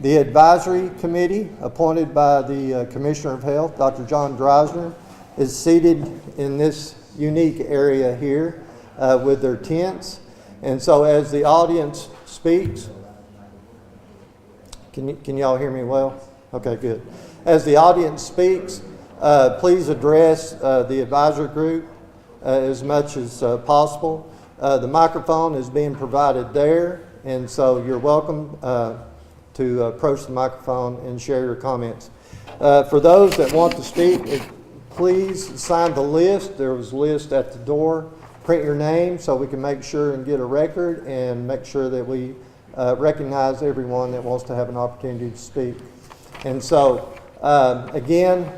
The advisory committee, appointed by the Commissioner of Health, Dr. John Dreisner, is seated in this unique area here with their tents. And so as the audience speaks, can y'all hear me well? Okay, good. As the audience speaks, please address the advisory group as much as possible. The microphone is being provided there, and so you're welcome to approach the microphone and share your comments. For those that want to speak, please sign the list. There was a list at the door. Print your name so we can make sure and get a record and make sure that we recognize everyone that wants to have an opportunity to speak. And so, again,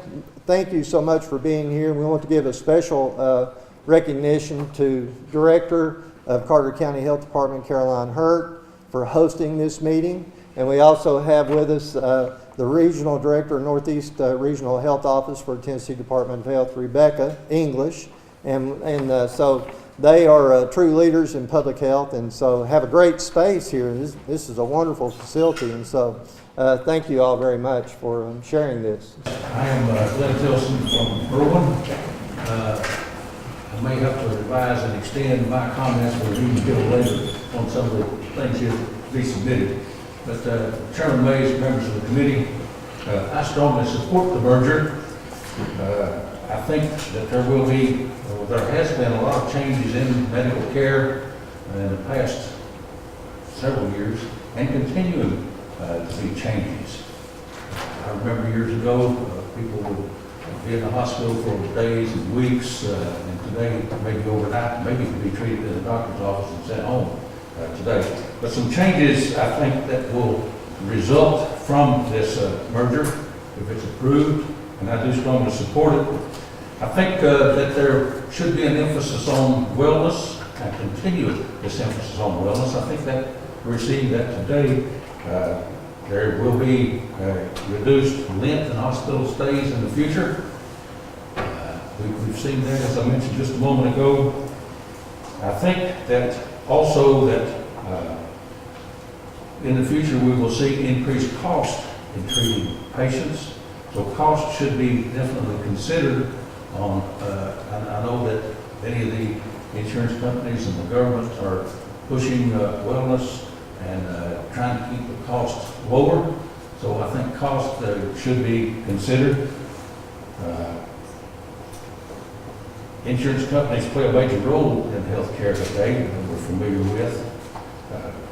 thank you so much for being here. We want to give a special recognition to Director of Carter County Health Department, Caroline Hurt, for hosting this meeting. And we also have with us the Regional Director of Northeast Regional Health Office for Tennessee Department of Health, Rebecca English. And so they are true leaders in public health, and so have a great space here. This is a wonderful facility, and so thank you all very much for sharing this. I am Glenn Tilson from Irwin. I may have to revise and extend my comments for you a little later on some of the things here to be submitted. But Chairman Mays, members of the committee, I strongly support the merger. I think that there has been a lot of changes in medical care in the past several years and continuing to be changes. I remember years ago, people would be in the hospital for days and weeks, and today, maybe overnight, maybe could be treated in the doctor's office and sent home today. But some changes, I think, that will result from this merger, if it's approved, and I do strongly support it. I think that there should be an emphasis on wellness and continue this emphasis on wellness. I think that we're seeing that today. There will be reduced length in hospital stays in the future. We've seen that, as I mentioned just a moment ago. I think that also that in the future we will see increased cost in treating patients. So cost should be definitely considered on, I know that many of the insurance companies and the government are pushing wellness and trying to keep the costs lower. So I think cost should be considered. Insurance companies play a major role in healthcare today, that we're familiar with.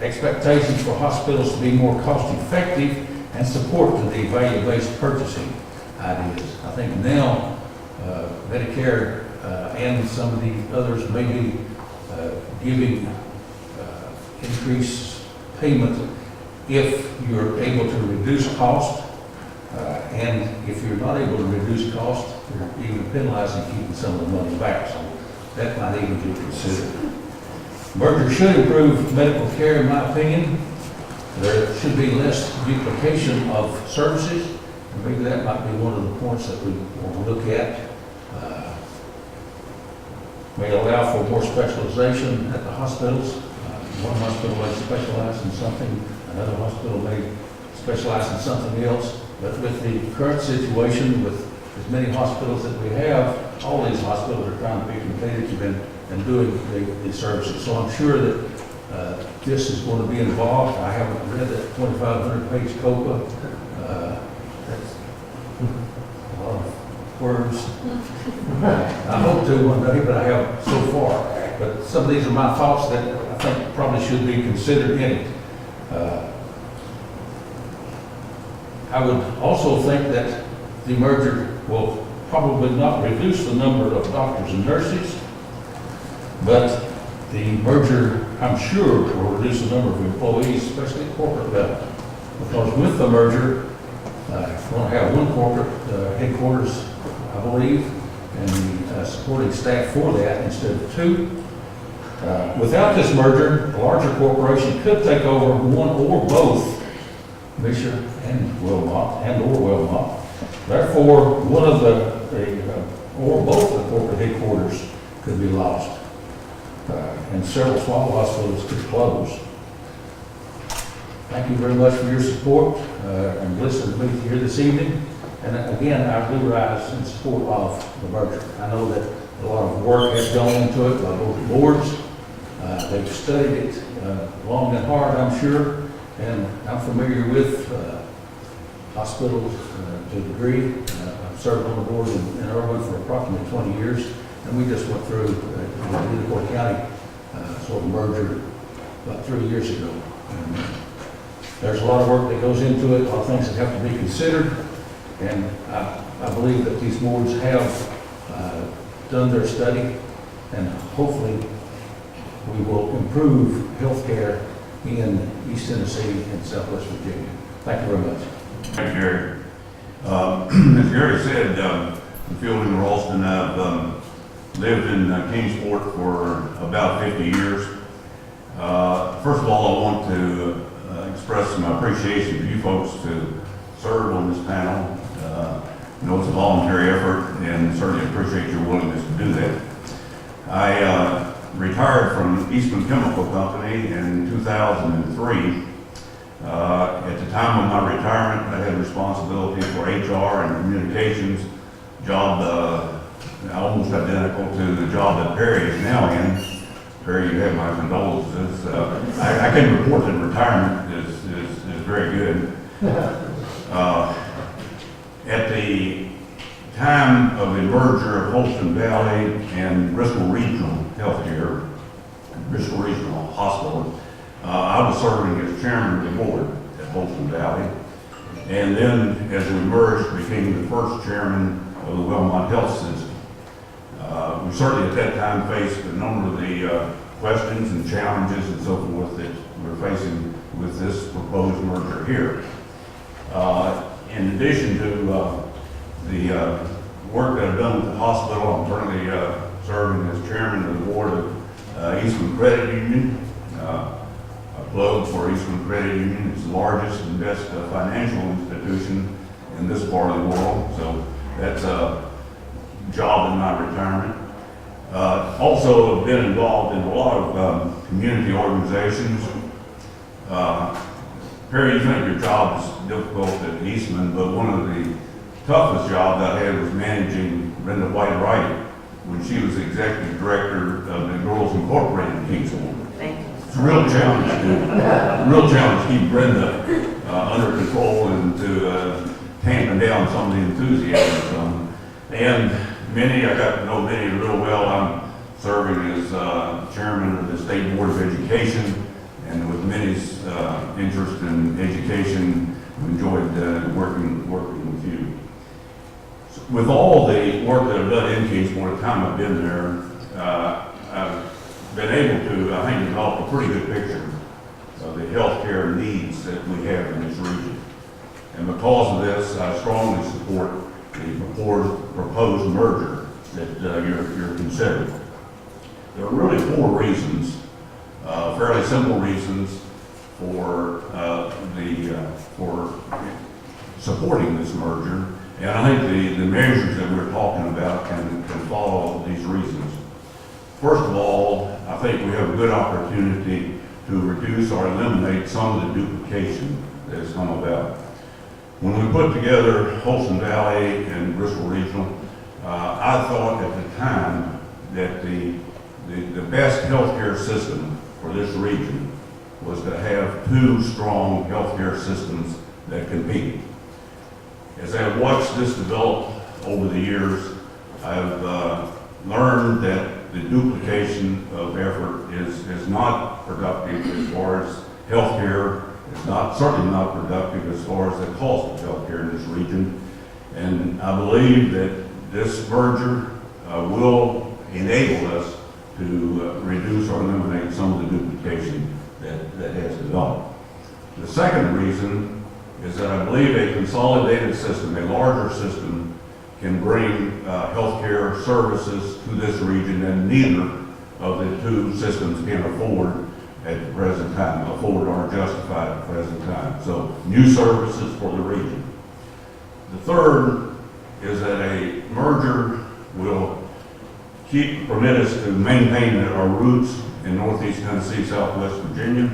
Expectations for hospitals to be more cost effective and support to the value-based purchasing ideas. I think now Medicare and some of the others may be giving increased payment if you're able to reduce cost, and if you're not able to reduce cost, you're even penalizing keeping some of the money back. So that might even be considered. Merger should improve medical care, in my opinion. There should be less duplication of services. And maybe that might be one of the points that we want to look at. May allow for more specialization at the hospitals. One hospital may specialize in something, another hospital may specialize in something else. But with the current situation, with as many hospitals that we have, all these hospitals are trying to be competitive and doing the services. So I'm sure that this is going to be involved. I haven't read that 2,500-page COPA. That's a lot of words. I hope to one day, but I haven't so far. But some of these are my thoughts that I think probably should be considered in it. I would also think that the merger will probably not reduce the number of doctors and nurses, but the merger, I'm sure, will reduce the number of employees, especially at corporate level. Because with the merger, we're going to have one corporate headquarters, I believe, and the supporting staff for that instead of two. Without this merger, a larger corporation could take over one or both Misha and Wilmot, Therefore, one of or both the corporate headquarters could be lost. 'Cause, and several small hospitals could close. Thank you very much for your support and listening to me here this evening. And again, I do rise in support of the merger. I know that a lot of work has gone into it by both boards. They've studied it long and hard, I'm sure, and I'm familiar with hospitals to a degree. I've served on the board in Irwin for approximately 20 years, and we just went through the Newport County sort of merger about 3 years ago. And there's a lot of work that goes into it, a lot of things that have to be considered, and I believe that these boards have done their study, and hopefully we will improve healthcare in East Tennessee and Southwest Virginia. Thank you very much. Thank you, Gary. As Gary said, the field in Ralston, I've lived in Kingsport for about 50 years. First of all, I want to express some appreciation to you folks to serve on this panel. I know it's a voluntary effort, and certainly appreciate your willingness to do that. I retired from Eastman Chemical Company in 2003. At the time of my retirement, I had responsibility for HR and communications, job almost identical to the job that Perry is now in. Perry, you have my condolences. I can report that retirement is very good. At the time of the merger of Holston Valley and Bristol Regional Healthcare, Bristol Regional Hospital, I was serving as chairman of the board at Holston Valley, and then as we merged, became the first chairman of the Wellmont Health System. We certainly at that time faced a number of the questions and challenges and so forth that we're facing with this proposed merger here. In addition to the work that I've done with the hospital, I'm currently serving as chairman of the board of Eastman Credit Union. A plug for Eastman Credit Union. It's the largest and best financial institution in this part of the world. So that's a job in my retirement. Also been involved in a lot of community organizations. Perry, you think your job is difficult at Eastman, but one of the toughest jobs I had was managing Brenda White-Wright when she was the executive director of the Girls Incorporated in Kingsport. It's a real challenge to keep Brenda under control and to tamp down some of the enthusiasm. And I got to know Minnie real well. I'm serving as chairman of the State Board of Education, and with Minnie's interest in education, we enjoyed working with you. So with all the work that I've done in Kingsport, the time I've been there, I've been able to, I think, develop a pretty good picture of the healthcare needs that we have in this region. And because of this, I strongly support the proposed merger that you're considering. There are really 4 reasons, fairly simple reasons for supporting this merger. And I think the measures that we're talking about can follow these reasons. First of all, I think we have a good opportunity to reduce or eliminate some of the duplication that has come about. When we put together Holston Valley and Bristol Regional, I thought at the time that the best healthcare system for this region was to have 2 strong healthcare systems that compete. As I've watched this develop over the years, I've learned that the duplication of effort is not productive as far as healthcare. It's certainly not productive as far as the cost of healthcare in this region. And I believe that this merger will enable us to reduce or eliminate some of the duplication that has developed. The second reason is that I believe a consolidated system, a larger system, can bring healthcare services to this region, and neither of the 2 systems can afford at the present time, afford or justify at the present time. So new services for the region. The third is that a merger will permit us to maintain our roots in Northeast Tennessee, Southwest Virginia.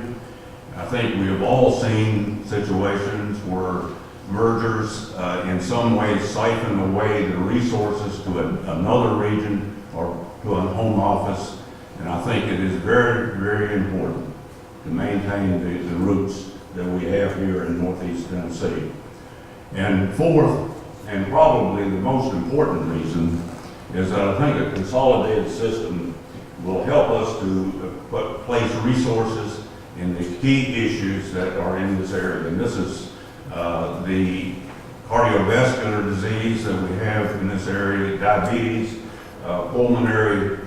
I think we have all seen situations where mergers in some ways siphon away the resources to another region or to a home office. And I think it is very, very important to maintain the roots that we have here in Northeast Tennessee. And fourth, and probably the most important reason, is that I think a consolidated system will help us to place resources in the key issues that are in this area. And this is the cardiovascular disease that we have in this area, diabetes, pulmonary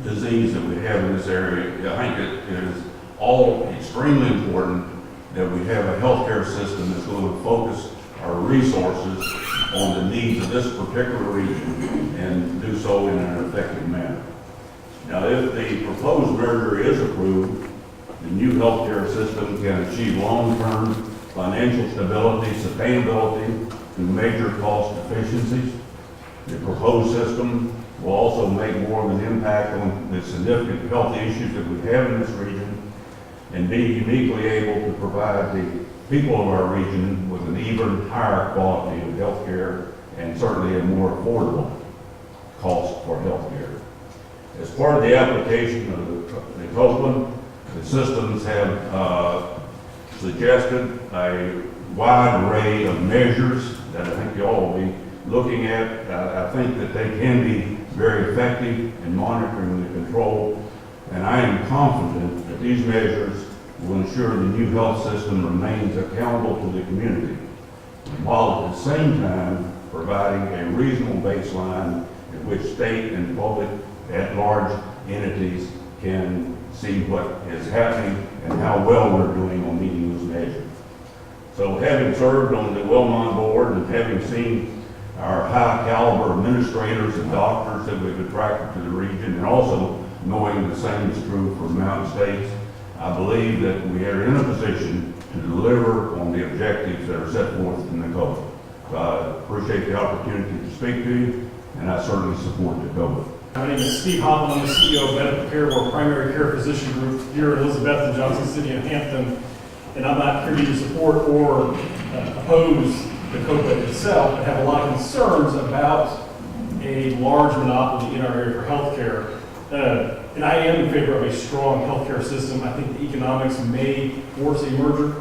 disease that we have in this area. I think it is all extremely important that we have a healthcare system that's going to focus our resources on the needs of this particular region and do so in an effective manner. Now, if the proposed merger is approved, the new healthcare system can achieve long-term financial stability, sustainability through major cost efficiencies. The proposed system will also make more of an impact on the significant health issues that we have in this region and be uniquely able to provide the people of our region with an even higher quality of health care and certainly a more affordable cost for health care. As part of the application of the COPA, the systems have suggested a wide array of measures that I think you all will be looking at. I think that they can be very effective in monitoring the control, and I am confident that these measures will ensure the new health system remains accountable to the community, while at the same time providing a reasonable baseline in which state and public at-large entities can see what is happening and how well we're doing on meeting those measures. So having served on the Wellmont board and having seen our high caliber administrators and doctors that we've attracted to the region, and also knowing the same is true for Mountain States, I believe that we are in a position to deliver on the objectives that are set forth in the COPA. So I appreciate the opportunity to speak to you, and I certainly support the COPA. My name is Steve Holland. I'm the CEO of Medical Care. We're a primary care physician group here in Elizabeth and Johnson City and Hampton. And I'm not here to support or oppose the COPA itself, but have a lot of concerns about a large monopoly in our area for healthcare. And I am in favor of a strong healthcare system. I think the economics may force a merger,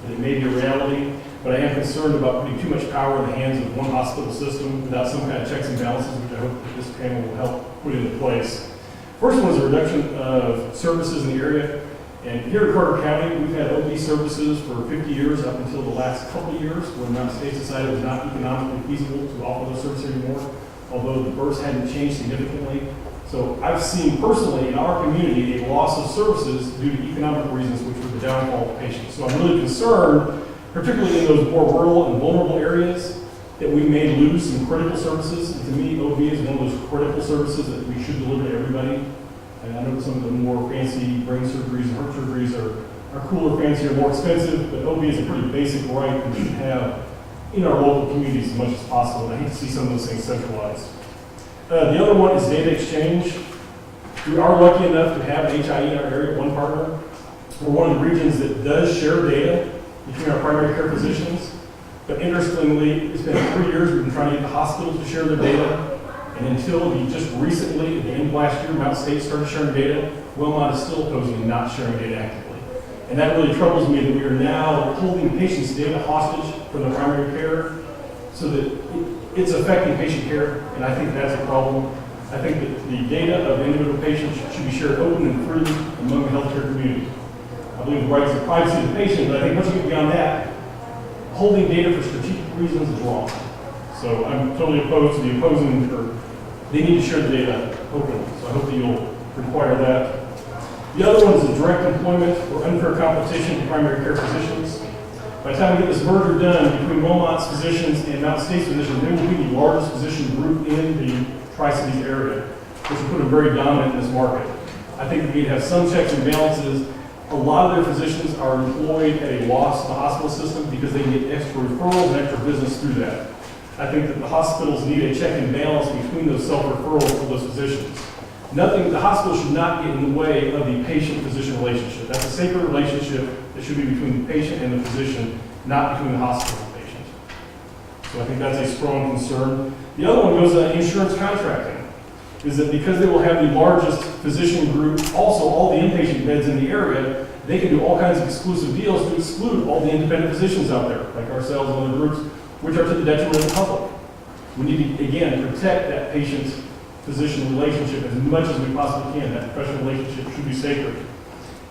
and it may be a reality, but I am concerned about putting too much power in the hands of one hospital system without some kind of checks and balances, which I hope that this panel will help put into place. First one is a reduction of services in the area. And here in Carter County, we've had OB services for 50 years up until the last couple of years when Mountain States decided it was not economically feasible to offer those services anymore, although the births hadn't changed significantly. So I've seen personally in our community a loss of services due to economic reasons, which were the downfall of patients. So I'm really concerned, particularly in those more rural and vulnerable areas, that we may lose some critical services. And to me, OB is one of those critical services that we should deliver to everybody. And I know some of the more fancy brain surgeries and heart surgeries are cooler, fancier, more expensive, but OB is a pretty basic right that we should have in our local communities as much as possible. And I hate to see some of those things centralized. The other one is data exchange. We are lucky enough to have HIE in our area, one partner. We're one of the regions that does share data between our primary care physicians. But interestingly, it's been 3 years we've been trying to get the hospitals to share their data. And until just recently, at the end of last year, Mountain State started sharing data, Wellmont is still opposing not sharing data actively. And that really troubles me that we are now holding patients' data hostage for their primary care so that it's affecting patient care, and I think that's a problem. I think that the data of individual patients should be shared open and freely among the healthcare community. I believe the rights of privacy of the patient, but I think once you get beyond that, holding data for strategic reasons is wrong. So I'm totally opposed to the opposing, or they need to share the data openly. So I hope that you'll require that. The other one is the direct employment or unfair competition for primary care physicians. By the time we get this merger done between Wellmont's physicians and Mountain State's physicians, they will be the largest physician group in the Tri-Cities area, which will put them very dominant in this market. I think we need to have some checks and balances. A lot of their physicians are employed at a loss to the hospital system because they get extra referrals and extra business through that. I think that the hospitals need a check and balance between those self-referrals for those physicians. the hospital should not get in the way of the patient-physician relationship. That's a sacred relationship that should be between the patient and the physician, not between the hospital and the patient. So I think that's a strong concern. The other one goes to insurance contracting, is that because they will have the largest physician group, also all the inpatient beds in the area, they can do all kinds of exclusive deals to exclude all the independent physicians out there, like ourselves and other groups, which are to the detriment of the public. We need to, again, protect that patient-physician relationship as much as we possibly can. That professional relationship should be sacred.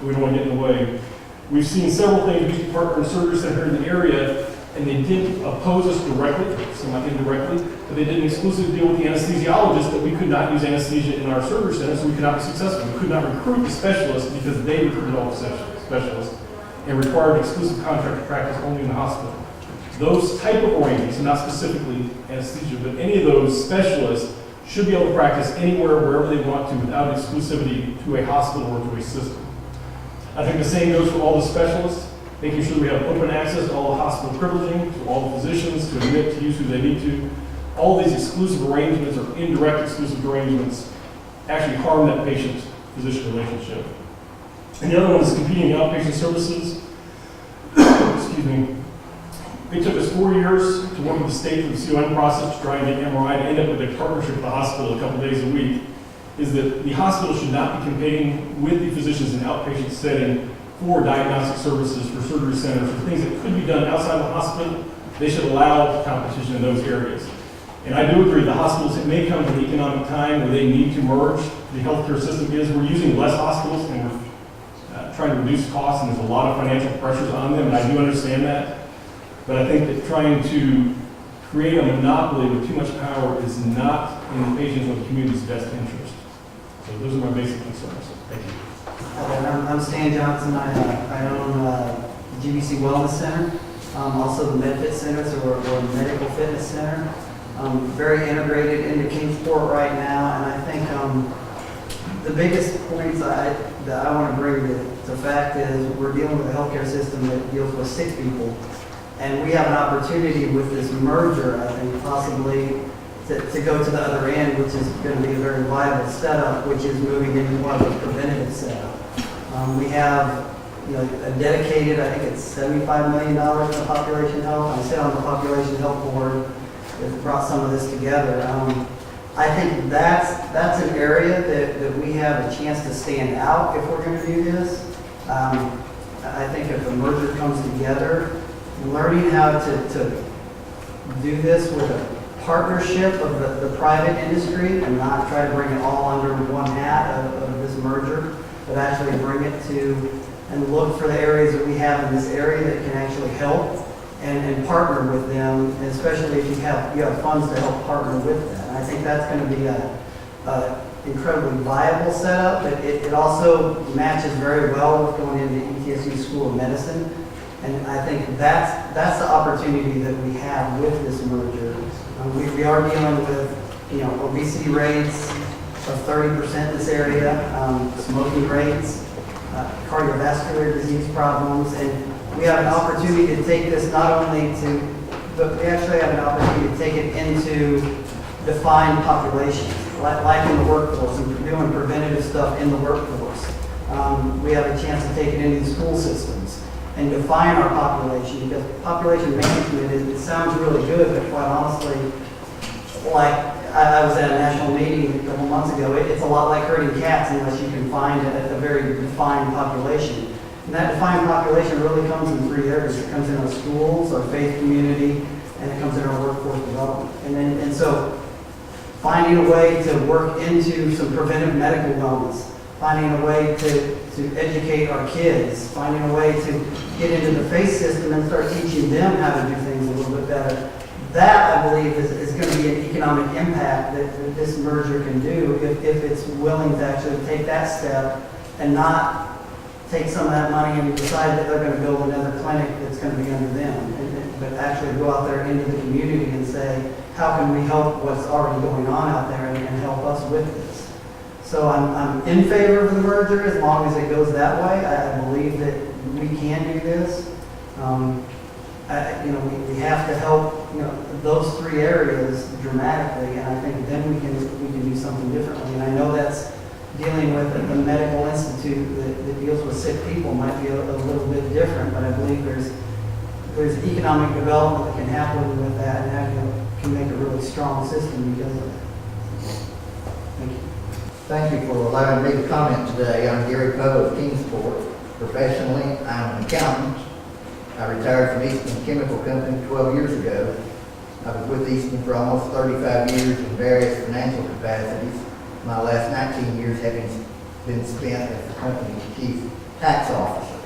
We don't want to get in the way. We've seen several things. We used to partner in surgery center in the area, and they didn't oppose us directly, somewhat indirectly, but they did an exclusive deal with the anesthesiologist that we could not use anesthesia in our surgery center, so we could not be successful. We could not recruit the specialists because they recruited all the specialists and required exclusive contract practice only in the hospital. Those type of arrangements, and not specifically anesthesia, but any of those specialists should be able to practice anywhere, wherever they want to, without exclusivity to a hospital or to a system. I think the same goes for all the specialists, making sure we have open access to all the hospital privileging, to all the physicians to admit to use who they need to. All these exclusive arrangements or indirect exclusive arrangements actually harm that patient-physician relationship. And the other one is competing outpatient services. Excuse me. It took us 4 years to work with the state through the CON process to try and get MRI to end up with a partnership with the hospital a couple days a week, is that the hospital should not be competing with the physicians in the outpatient setting for diagnostic services, for surgery centers, for things that could be done outside the hospital. They should allow competition in those areas. And I do agree, the hospitals, it may come to an economic time where they need to merge. The healthcare system is, we're using less hospitals and we're trying to reduce costs, and there's a lot of financial pressures on them, and I do understand that. But I think that trying to create a monopoly with too much power is not in the patient's or the community's best interest. So those are my basic concerns. Thank you. I'm Stan Johnson. I own GBC Wellness Center, also the MedFit Center, or Medical Fitness Center. Very integrated into Kingsport right now, and I think the biggest points that I want to bring to fact is we're dealing with a healthcare system that deals with sick people, and we have an opportunity with this merger, I think, possibly to go to the other end, which is going to be a very viable setup, which is moving into more of a preventative setup. We have a dedicated, I think it's $75 million in population health. I sit on the population health board that brought some of this together. I think that's an area that we have a chance to stand out if we're going to do this. I think if the merger comes together, learning how to do this with a partnership of the private industry and not try to bring it all under one hat of this merger, but actually bring it to and look for the areas that we have in this area that can actually help and partner with them, especially if you have funds to help partner with that. And I think that's going to be a incredibly viable setup, but it also matches very well with going into ETSU School of Medicine. And I think that's the opportunity that we have with this merger. We are dealing with obesity rates of 30% in this area, smoking rates, cardiovascular disease problems, and we have an opportunity to take this not only but we actually have an opportunity to take it into defined populations, like in the workforce, and doing preventative stuff in the workforce. We have a chance to take it into the school systems and define our population, because population management, it sounds really good, but quite honestly, like I was at a national meeting a couple months ago, it's a lot like herding cats unless you can find a very defined population. And that defined population really comes in three areas. It comes in our schools, our faith community, and it comes in our workforce development. And so finding a way to work into some preventive medical wellness, finding a way to educate our kids, finding a way to get into the faith system and start teaching them how to do things a little bit better. That, I believe, is going to be an economic impact that this merger can do if it's willing to actually take that step and not take some of that money and decide that they're going to build another clinic that's going to be under them, but actually go out there into the community and say, how can we help what's already going on out there and help us with this? So I'm in favor of the merger as long as it goes that way. I believe that we can do this. We have to help those three areas dramatically, and I think then we can do something differently. And I know that's dealing with the medical institute that deals with sick people might be a little bit different, but I believe there's economic development that can happen with that, and that can make a really strong system because of it. Thank you. Thank you for allowing me to comment today. I'm Gary Poe of Kingsport. Professionally, I'm an accountant. I retired from Eastman Chemical Company 12 years ago. I was with Eastman for almost 35 years in various financial capacities, my last 19 years having been spent as the company's chief tax officer.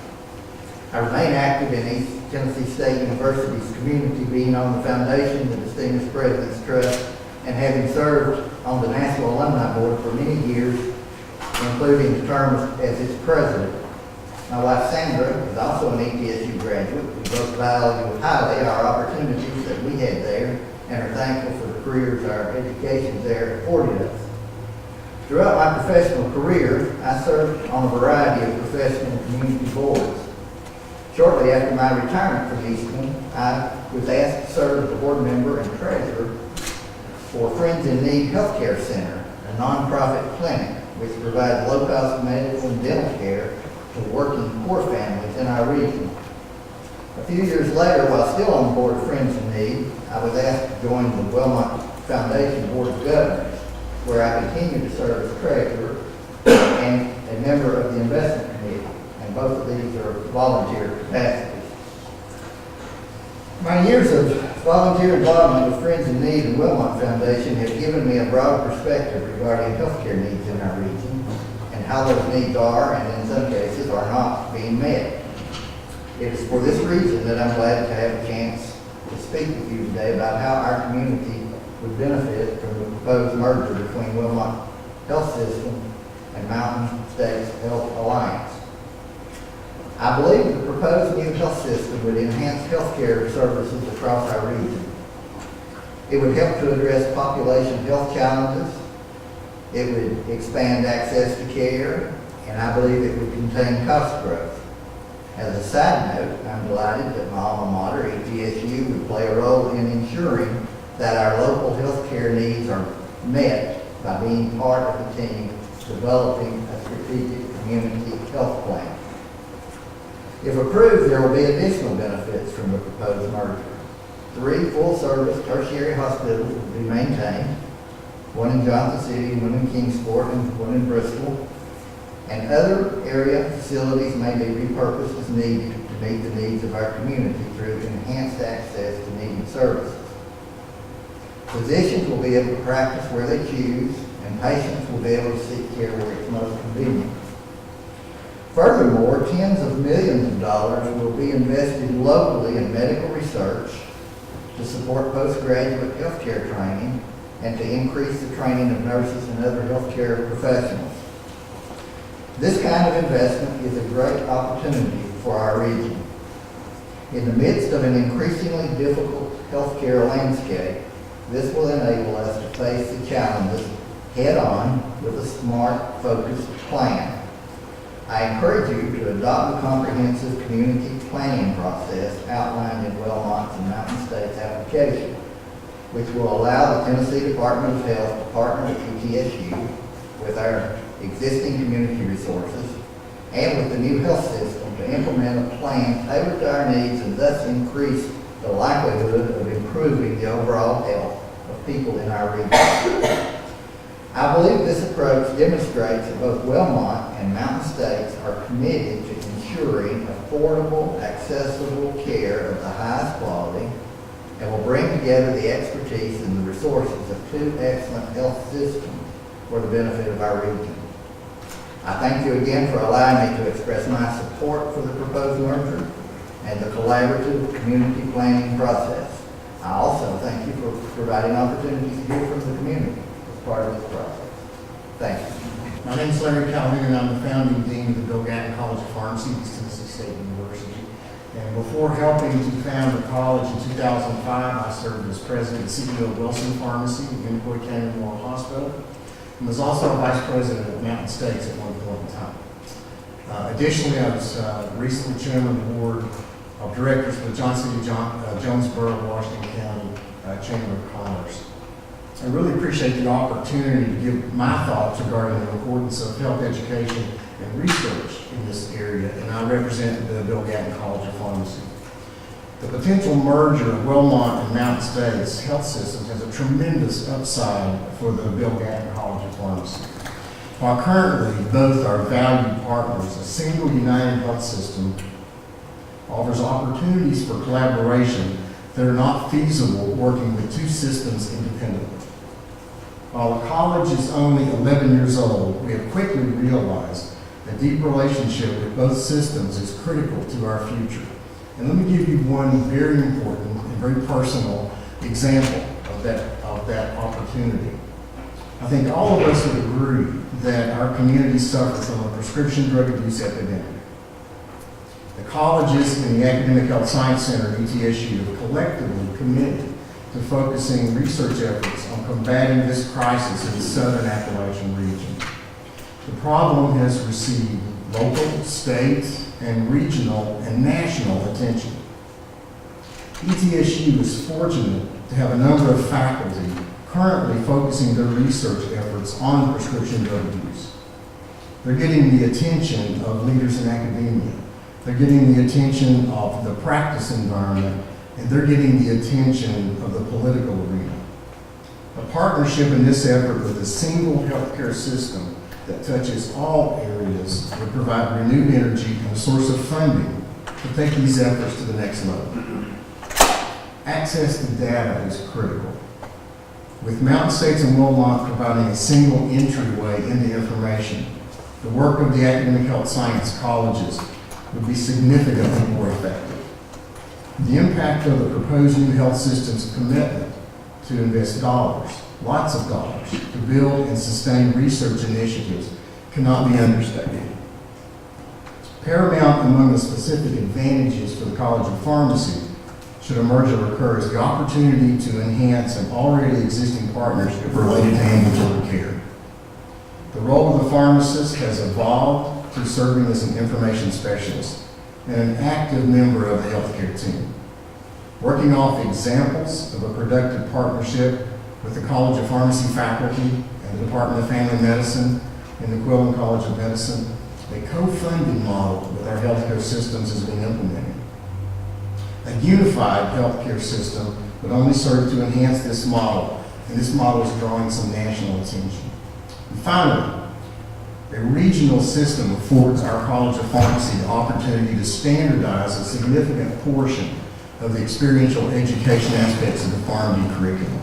I remain active in East Tennessee State University's community, being on the foundation, the Distinguished President's Trust, and having served on the National Alumni Board for many years, including terms as its president. My wife Sandra is also an ETSU graduate. We both value highly our opportunities that we had there and are thankful for the careers our education there afforded us. Throughout my professional career, I served on a variety of professional and community boards. Shortly after my retirement from Eastman, I was asked to serve as a board member and treasurer for Friends in Need Healthcare Center, a nonprofit clinic which provides low-cost medical and dental care to working poor families in our region. A few years later, while still on the board of Friends in Need, I was asked to join the Wellmont Foundation Board of Governors, where I continue to serve as treasurer and a member of the investment committee, and both of these are volunteer capacities. My years of volunteer involvement with Friends in Need and Wellmont Foundation have given me a broad perspective regarding healthcare needs in our region and how those needs are, and in some cases are not, being met. It is for this reason that I'm glad to have a chance to speak with you today about how our community would benefit from the proposed merger between Wellmont Health System and Mountain States Health Alliance. I believe the proposed new health system would enhance healthcare services across our region. It would help to address population health challenges. It would expand access to care, and I believe it would contain cost growth. As a side note, I'm delighted that my alma mater, ETSU, would play a role in ensuring that our local healthcare needs are met by being part of the team developing a strategic community health plan. If approved, there will be additional benefits from the proposed merger. 3 full-service tertiary hospitals will be maintained, one in Johnson City, one in Kingsport, and one in Bristol, and other area facilities may be repurposed as needed to meet the needs of our community through enhanced access to needed services. Physicians will be able to practice where they choose, and patients will be able to seek care where it's most convenient. Furthermore, tens of millions of dollars will be invested locally in medical research to support postgraduate healthcare training and to increase the training of nurses and other healthcare professionals. This kind of investment is a great opportunity for our region. In the midst of an increasingly difficult healthcare landscape, this will enable us to face the challenges head-on with a smart, focused plan. I encourage you to adopt the comprehensive community planning process outlined in Wellmont's and Mountain States application, which will allow the Tennessee Department of Health to partner with ETSU with our existing community resources and with the new health system to implement a plan tailored to our needs and thus increase the likelihood of improving the overall health of people in our region. I believe this approach demonstrates that both Wellmont and Mountain States are committed to ensuring affordable, accessible care of the highest quality and will bring together the expertise and the resources of 2 excellent health systems for the benefit of our region. I thank you again for allowing me to express my support for the proposed merger and the collaborative community planning process. I also thank you for providing opportunities to hear from the community as part of this process. Thank you. My name is Larry Calhoun, and I'm the founding dean of the Gatton College of Pharmacy at Tennessee State University. And before helping to found the college in 2005, I served as president and CEO of Wilson Pharmacy at Unicoi County Memorial Hospital, and was also vice president of Mountain States at one point in time. Additionally, I was recently chairman of the board of directors for the Jonesboro, Washington County Chamber of Commerce. I really appreciate the opportunity to give my thoughts regarding the importance of health education and research in this area, and I represent the Bill Gatton College of Pharmacy. The potential merger of Wellmont and Mountain States Health Systems has a tremendous upside for the Bill Gatton College of Pharmacy. While currently both are valued partners, a single united health system offers opportunities for collaboration that are not feasible working with two systems independently. While the college is only 11 years old, we have quickly realized a deep relationship with both systems is critical to our future. And let me give you one very important and very personal example of that opportunity. I think all of us would agree that our community suffers from a prescription drug abuse epidemic. The colleges and the Academic Health Science Center, ETSU, have collectively committed to focusing research efforts on combating this crisis in the Southern Appalachian region. The problem has received local, state, and regional and national attention. ETSU is fortunate to have a number of faculty currently focusing their research efforts on prescription drug abuse. They're getting the attention of leaders in academia. They're getting the attention of the practice environment, and they're getting the attention of the political arena. A partnership in this effort with a single healthcare system that touches all areas would provide renewed energy and a source of funding to take these efforts to the next level. Access to data is critical. With Mountain States and Wellmont providing a single entryway into information, the work of the academic health science colleges would be significantly more effective. The impact of the proposed new health system's commitment to invest dollars, lots of dollars, to build and sustain research initiatives cannot be understated. Paramount among the specific advantages for the College of Pharmacy should a merger occur is the opportunity to enhance an already existing partnership related to ambulatory care. The role of the pharmacist has evolved through serving as an information specialist and an active member of the healthcare team. Working off examples of a productive partnership with the College of Pharmacy faculty and the Department of Family Medicine and the Quillen College of Medicine, a co-funding model with our healthcare systems is being implemented. A unified healthcare system would only serve to enhance this model, and this model is drawing some national attention. And finally, a regional system affords our College of Pharmacy the opportunity to standardize a significant portion of the experiential education aspects of the PharmD curriculum.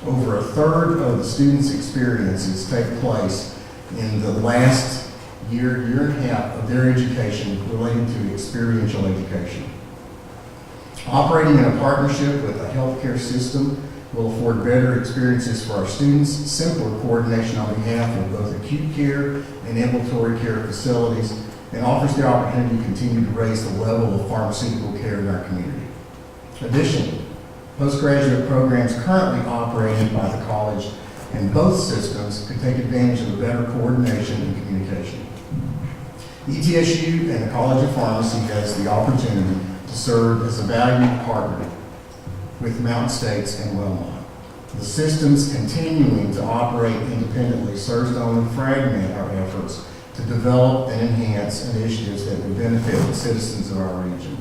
Over a third of the students' experiences take place in the last year and a half of their education related to experiential education. Operating in a partnership with a healthcare system will afford better experiences for our students, simpler coordination on behalf of both acute care and ambulatory care facilities, and offers the opportunity to continue to raise the level of pharmaceutical care in our community. Additionally, postgraduate programs currently operated by the college and both systems could take advantage of a better coordination and communication. ETSU and the College of Pharmacy has the opportunity to serve as a valued partner with Mountain States and Wellmont. The systems continuing to operate independently serves to only fragment our efforts to develop and enhance initiatives that would benefit the citizens of our region.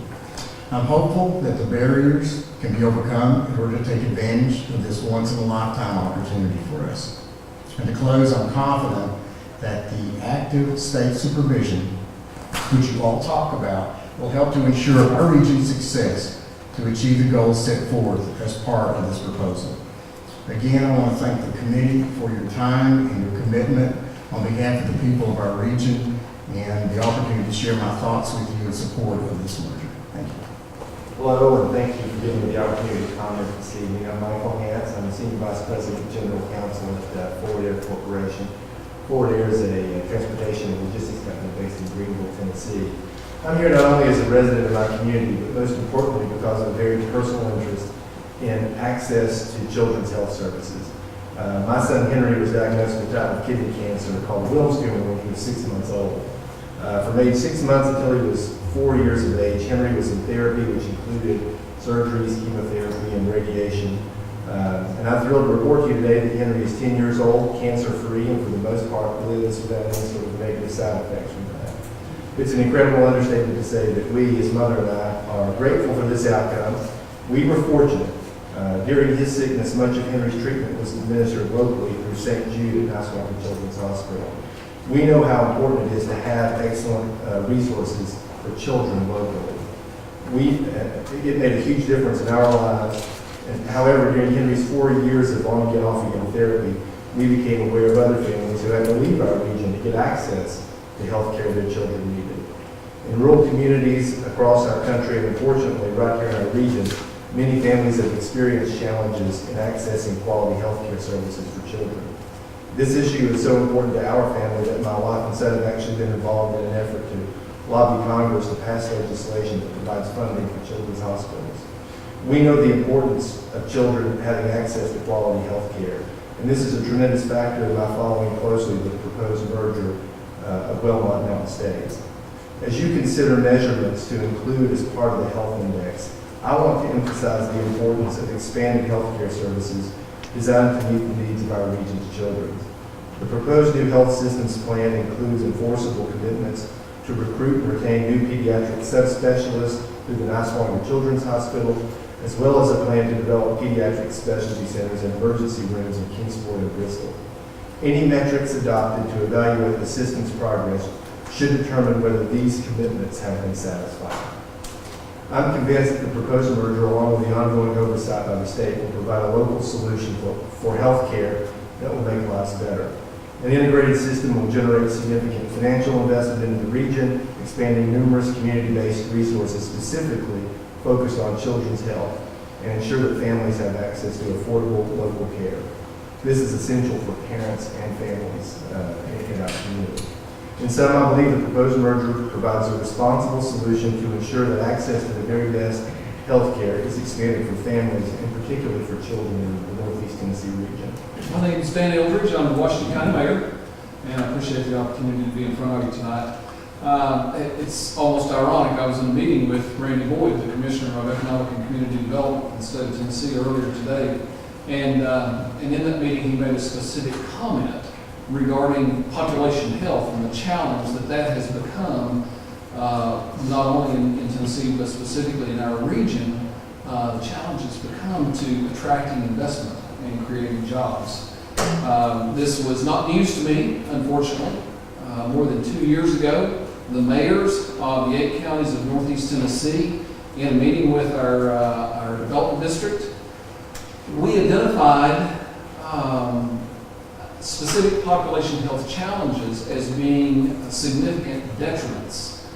I'm hopeful that the barriers can be overcome in order to take advantage of this once-in-a-lifetime opportunity for us. And to close, I'm confident that the active state supervision, which you all talk about, will help to ensure our region's success to achieve the goals set forth as part of this proposal. Again, I want to thank the committee for your time and your commitment on behalf of the people of our region and the opportunity to share my thoughts with you in support of this merger. Thank you. Hello, and thank you for giving me the opportunity to comment this evening. I'm Michael Hance. I'm the Senior Vice President and General Counsel at Forward Air Corporation. Forward Air is a transportation and logistics company based in Greenville, Tennessee. I'm here not only as a resident of my community, but most importantly because of a very personal interest in access to children's health services. My son Henry was diagnosed with a type of kidney cancer called Wilms tumor when he was 6 months old. From age 6 months until he was 4 years of age, Henry was in therapy, which included surgeries, chemotherapy, and radiation. And I'm thrilled to report to you today that Henry is 10 years old, cancer-free, and for the most part lives without any sort of negative side effects from that. It's an incredible understatement to say that we, his mother and I, are grateful for this outcome. We were fortunate. During his sickness, much of Henry's treatment was administered locally through St. Jude at Nicewater Children's Hospital. We know how important it is to have excellent resources for children locally. It made a huge difference in our lives. And however, during Henry's 4 years of on-again, therapy, we became aware of other families who had to leave our region to get access to health care their children needed. In rural communities across our country, and unfortunately right here in our region, many families have experienced challenges in accessing quality health care services for children. This issue is so important to our family that my wife and son have actually been involved in an effort to lobby Congress to pass legislation that provides funding for children's hospitals. We know the importance of children having access to quality health care, and this is a tremendous factor in my following closely the proposed merger of Wellmont and Mountain States. As you consider measurements to include as part of the health index, I want to emphasize the importance of expanded health care services designed to meet the needs of our region's children. The proposed new health systems plan includes enforceable commitments to recruit and retain new pediatric subspecialists through the Nicewater Children's Hospital, as well as a plan to develop pediatric specialty centers and emergency rooms in Kingsport and Bristol. Any metrics adopted to evaluate the system's progress should determine whether these commitments have been satisfied. I'm convinced that the proposed merger, along with the ongoing oversight by the state, will provide a local solution for health care that will make lives better. An integrated system will generate significant financial investment into the region, expanding numerous community-based resources specifically focused on children's health, and ensure that families have access to affordable local care. This is essential for parents and families in our community. In sum, I believe the proposed merger provides a responsible solution to ensure that access to the very best health care is expanded for families, and particularly for children in the Northeast Tennessee region. My name is Dan Eldridge. I'm the Washington County Mayor, and I appreciate the opportunity to be in front of you tonight. It's almost ironic. I was in a meeting with Randy Boyd, the Commissioner of Economic and Community Development in the state of Tennessee earlier today, and in that meeting he made a specific comment regarding population health and the challenge that has become, not only in Tennessee, but specifically in our region. The challenge has become to attracting investment and creating jobs. This was not news to me, unfortunately. More than 2 years ago, the mayors of the 8 counties of Northeast Tennessee, in a meeting with our development district, we identified specific population health challenges as being significant detriments,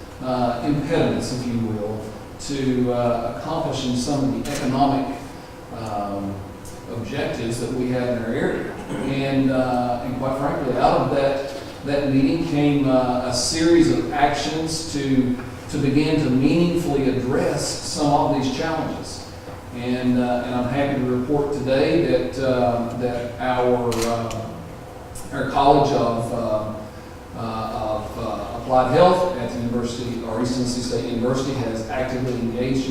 impediments, if you will, to accomplishing some of the economic objectives that we had in our area. And quite frankly, out of that meeting came a series of actions to begin to meaningfully address some of these challenges. And I'm happy to report today that our College of Applied Health at the University, or East Tennessee State University, has actively engaged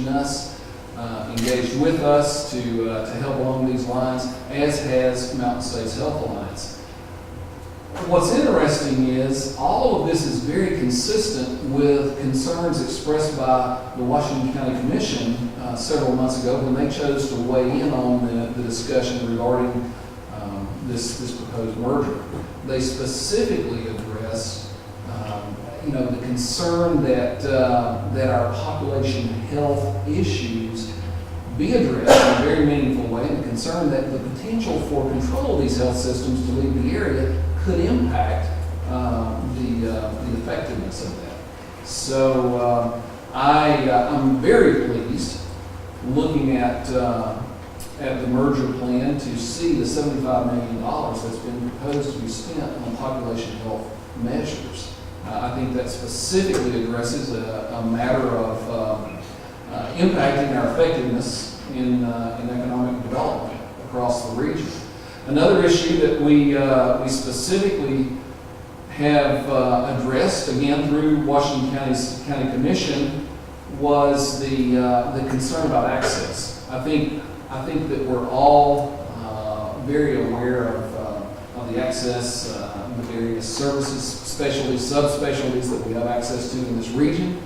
with us to help along these lines, as has Mountain States Health Alliance. What's interesting is all of this is very consistent with concerns expressed by the Washington County Commission several months ago when they chose to weigh in on the discussion regarding this proposed merger. They specifically addressed the concern that our population health issues be addressed in a very meaningful way, and the concern that the potential for control of these health systems to leave the area could impact the effectiveness of that. So I'm very pleased looking at the merger plan to see the $75 million that's been proposed to be spent on population health measures. I think that specifically addresses a matter of impacting our effectiveness in economic development across the region. Another issue that we specifically have addressed, again through Washington County Commission, was the concern about access. I think I think that we're all very aware of the access, the various services, specialties, subspecialties that we have access to in this region.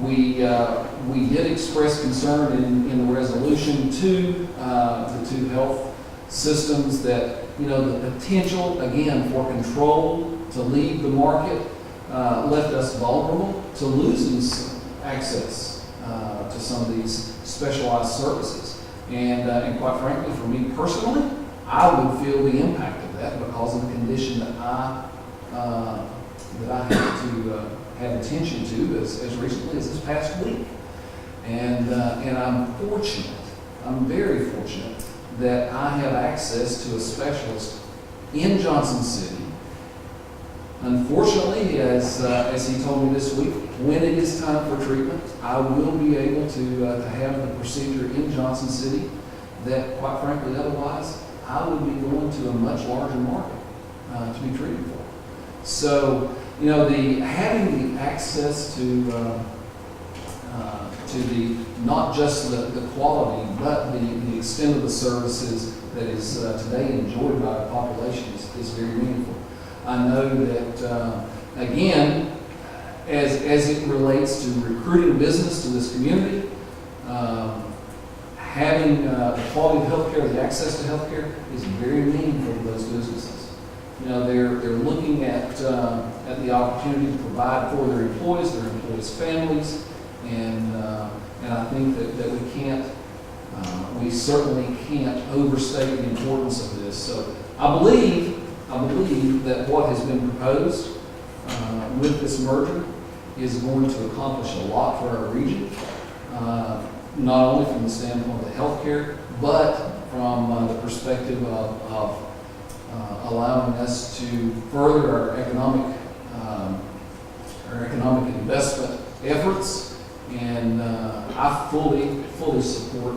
We did express concern in the resolution to the two health systems that, you know, the potential, again, for control to leave the market left us vulnerable to losing some access to some of these specialized services. And quite frankly, for me personally, I would feel the impact of that because of the condition that I had to have attention to as recently as this past week. And I'm fortunate, I'm very fortunate that I have access to a specialist in Johnson City. Unfortunately, as he told me this week, when it is time for treatment, I will be able to have the procedure in Johnson City that, quite frankly, otherwise, I would be going to a much larger market to be treated for. So, you know, having the access to the not just the quality, but the extent of the services that is today enjoyed by the population is very meaningful. I know that, again, as it relates to recruiting business to this community, having the quality of healthcare, the access to healthcare is very meaningful to those businesses. You know, they're looking at the opportunity to provide for their employees families, and I think that we can't, we certainly can't overstate the importance of this. So I believe that what has been proposed with this merger is going to accomplish a lot for our region, not only from the standpoint of the healthcare, but from the perspective of allowing us to further our economic investment efforts. And I fully support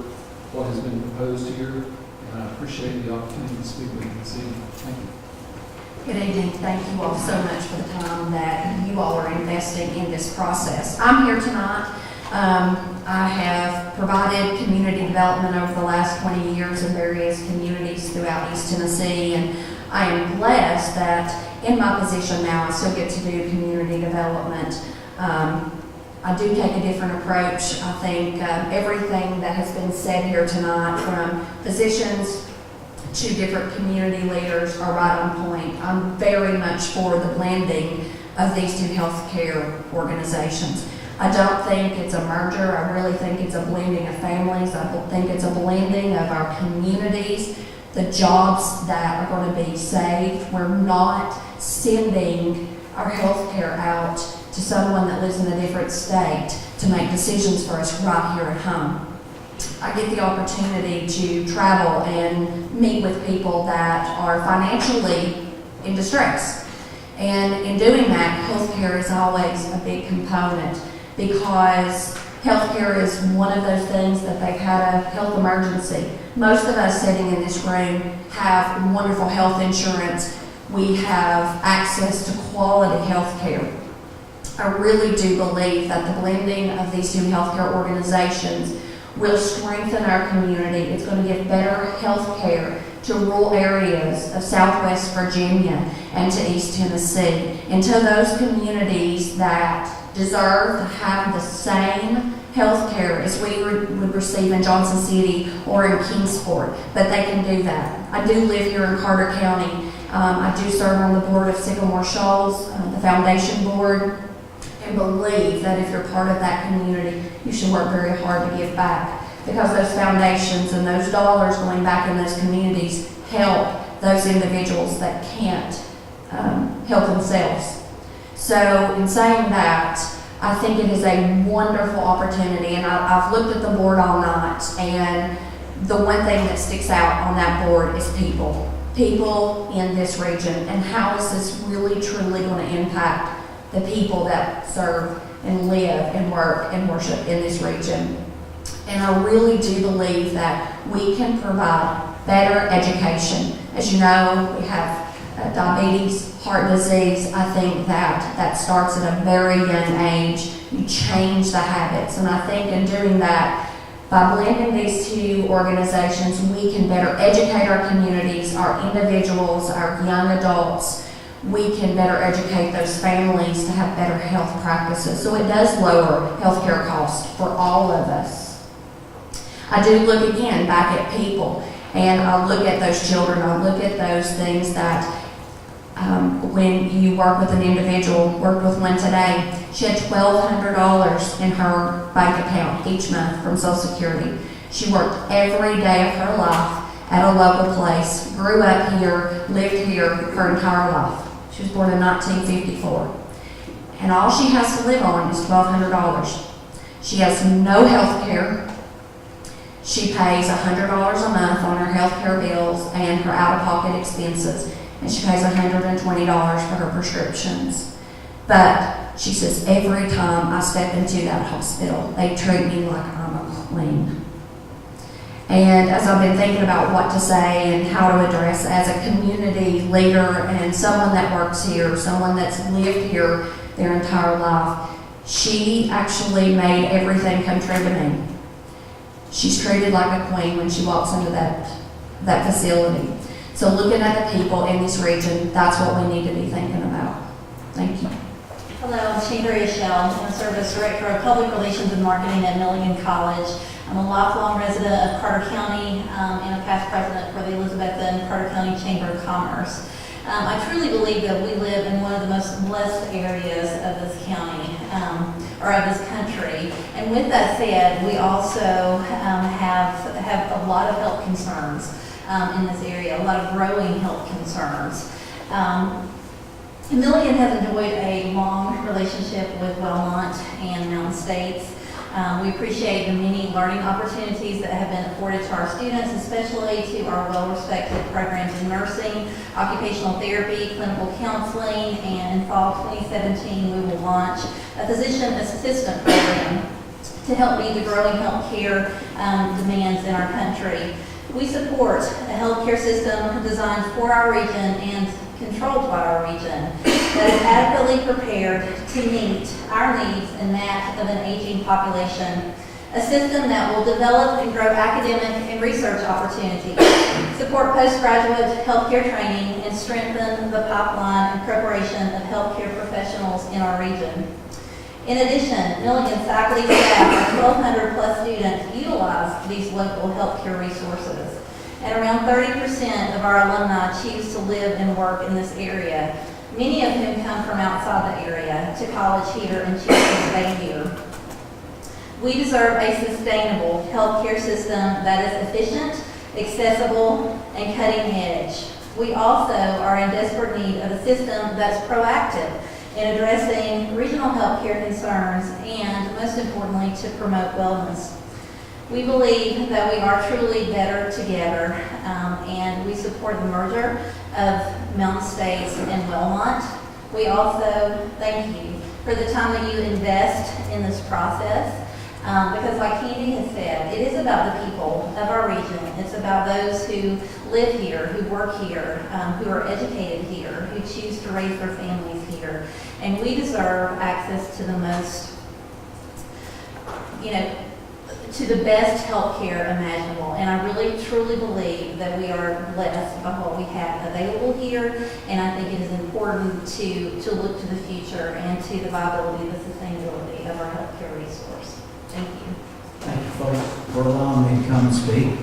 what has been proposed here, and I appreciate the opportunity to speak with you this evening. Thank you. Good evening. Thank you all so much for the time that you all are investing in this process. I'm here tonight. I have provided community development over the last 20 years in various communities throughout East Tennessee, and I am blessed that in my position now I still get to do community development. I do take a different approach. I think everything that has been said here tonight, from physicians to different community leaders, are right on point. I'm very much for the blending of these two healthcare organizations. I don't think it's a merger. I really think it's a blending of families. I think it's a blending of our communities, the jobs that are going to be saved. We're not sending our healthcare out to someone that lives in a different state to make decisions for us right here at home. I get the opportunity to travel and meet with people that are financially in distress. And in doing that, healthcare is always a big component, because healthcare is one of those things that they've had a health emergency. Most of us sitting in this room have wonderful health insurance. We have access to quality healthcare. I really do believe that the blending of these two healthcare organizations will strengthen our community. It's going to give better health care to rural areas of Southwest Virginia and to East Tennessee, and to those communities that deserve to have the same health care as we would receive in Johnson City or in Kingsport, but they can do that. I do live here in Carter County. I do serve on the board of Sycamore Shoals, the foundation board, and believe that if you're part of that community, you should work very hard to give back, because those foundations and those dollars going back in those communities help those individuals that can't help themselves. So in saying that, I think it is a wonderful opportunity, and I've looked at the board all night, and the one thing that sticks out on that board is people. People in this region, and how is this really truly going to impact the people that serve and live and work and worship in this region. And I really do believe that we can provide better education. As you know, we have diabetes, heart disease. I think that starts at a very young age. You change the habits. And I think in doing that, By blending these two organizations, we can better educate our communities, our individuals, our young adults. We can better educate those families to have better health practices. So it does lower healthcare costs for all of us. I do look again back at people, and I look at those children. I look at those things that when you work with an individual, worked with one today, she had $1,200 in her bank account each month from Social Security. She worked every day of her life at a local place, grew up here, lived here her entire life. She was born in 1954. And all she has to live on is $1,200. She has no health care. She pays $100 a month on her health care bills and her out-of-pocket expenses. And she pays $120 for her prescriptions. But she says, every time I step into that hospital, they treat me like I'm a queen. And as I've been thinking about what to say and how to address as a community leader and someone that works here, someone that's lived here their entire life, she actually made everything come true to me. She's treated like a queen when she walks into that facility. So looking at the people in this region, that's what we need to be thinking about. Thank you. Hello, I'm Chandra Shell. I'm a Service Director of Public Relations and Marketing at Milligan College. I'm a lifelong resident of Carter County and a past president for the Elizabethton Carter County Chamber of Commerce. I truly believe that we live in one of the most blessed areas of this county, or of this country. And with that said, we also have a lot of health concerns in this area, a lot of growing health concerns. Milligan has enjoyed a long relationship with Wellmont and Mountain States. We appreciate the many learning opportunities that have been afforded to our students, especially to our well-respected programs in nursing, occupational therapy, clinical counseling, and in fall 2017 we will launch a physician assistant program to help meet the growing healthcare demands in our country. We support a healthcare system designed for our region and controlled by our region that is adequately prepared to meet our needs and that of an aging population. A system that will develop and grow academic and research opportunities, support postgraduate healthcare training, and strengthen the pipeline and preparation of healthcare professionals in our region. In addition, Milligan's faculty, staff, and 1,200 plus students utilize these local healthcare resources. And around 30% of our alumni choose to live and work in this area, many of whom come from outside the area to college here and choose to stay here. We deserve a sustainable healthcare system that is efficient, accessible, and cutting edge. We also are in desperate need of a system that's proactive in addressing regional healthcare concerns and, most importantly, to promote wellness. We believe that we are truly better together, and we support the merger of Mountain States and Wellmont. We also thank you for the time that you invest in this process, because like Candy has said, it is about the people of our region. It's about those who live here, who work here, who are educated here, who choose to raise their families here. And we deserve access to the most, to the best health care imaginable. And I really, truly believe that we are blessed by what we have available here. And I think it is important to look to the future and to the viability and the sustainability of our healthcare resource. Thank you. Thank you, folks, for allowing me to come and speak.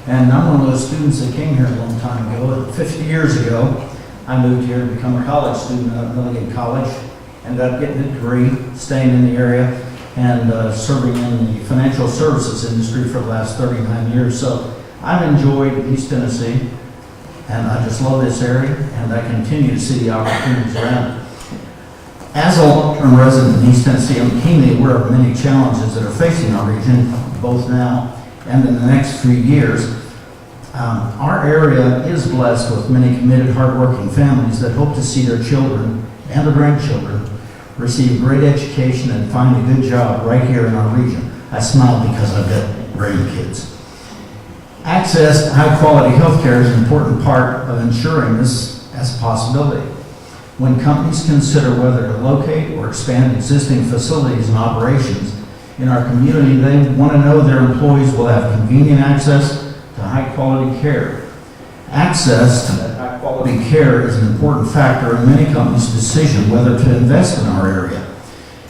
And I'm one of those students that came here a long time ago. 50 years ago, I moved here to become a college student at Milligan College. Ended up getting a degree, staying in the area, and serving in the financial services industry for the last 39 years. So I've enjoyed East Tennessee, and I just love this area, and I continue to see the opportunities around it. As a long-term resident in East Tennessee, I'm keenly aware of many challenges that are facing our region, both now and in the next few years. Our area is blessed with many committed, hardworking families that hope to see their children and their grandchildren receive great education and find a good job right here in our region. I smile because I've got grandkids. Access to high-quality health care is an important part of ensuring this as a possibility. When companies consider whether to locate or expand existing facilities and operations, in our community, they want to know their employees will have convenient access to high-quality care. Access to that high-quality care is an important factor in many companies' decision whether to invest in our area.